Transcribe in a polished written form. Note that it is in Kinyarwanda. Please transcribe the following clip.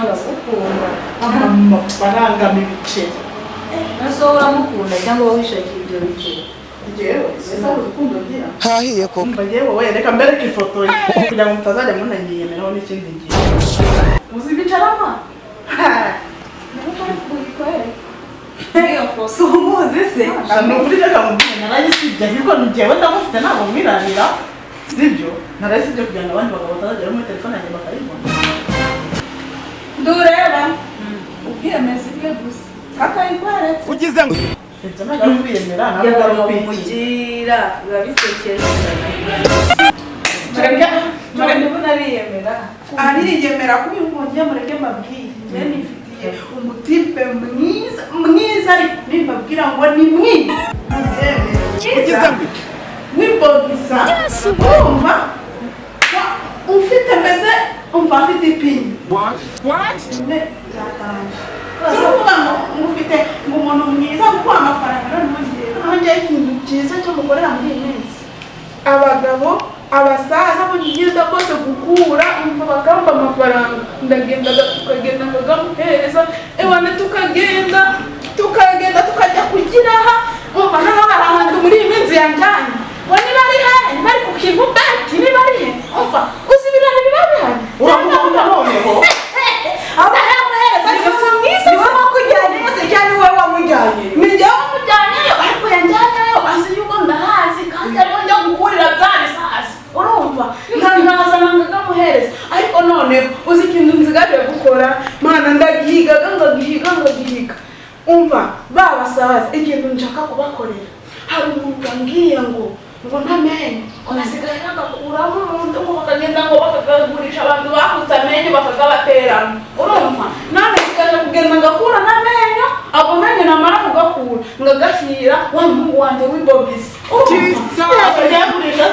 ndagukunda amafaranga m'ibiceri naso uramukunda cyangwa wishakiye ibyo biceri njyewe ese urukundo ngira hahiye ko mbagiye wowe reka mbereke ifoto kugira ngo mutazajya munanyiyemeraho n'ikindi gihe uzi bicarama si umuzi se ni ukuri reka mubwire narayisibye ariko njyewe ndamufite ntabwo mwirarira sibyo narayisibye kugira ngo abandi bagabo batazagera muri telefone yanjye bakayibona ndureba ubwiyemezi bwe gusa kakayikweretse ugize ngo ibyo ntabwo ari ukwiyemera ntabwo ari ukwigira biba bisekeje mureke nariyemera ariyemera kuba inkongi mureke mbabwire njyewe nifitiye umutipe mwiza ariko nimbabwira ngo ni mwiza ugize ngo w'imbogisa umva ufite mbese umva afite ipini turuvuga ngo ufite umuntu mwiza guha amafaranga nongeye ikintu cyiza cyo mukorera muri iyi minsi abagabo abasaza mu gihe rwose gukura umva bagamba amafaranga ndagenda tukagenda bagamuhereza ewane tukagenda tukajya kugira aha umva hano hari ahantu muri iyi minsi yanjyanye ngo niba ari he niba ari ku kivu beti niba ari he umva uzi ibiraro biba bihari uramuha noneho aba yamuhereza gusa mwiza niwe wakujyanye wese cyane wowe wamujyanye ni njyewe wamujyanyeyo ariko yanjyanyeyo azi yuko ndahazi kandi ariho njya gukurira bya bisazi urumva nkazana ngamuhereza ariko noneho uzi ikintu nzigaje gukora mana ndagihigaga umva babasaza ikintu nshaka kubakorera hari umuntu wambwiye ngo ntamenye agasigaye agakuramo umuntu ngo bakagenda ngo bakagagurisha abantu bakutse amenyo bakagabateramo urumva nane nsigaje kugenda ngakura n'amenyo ako menyo namara kugakura ngagashyira wa muhungu wanjye w'ibobisi urumva yagurisha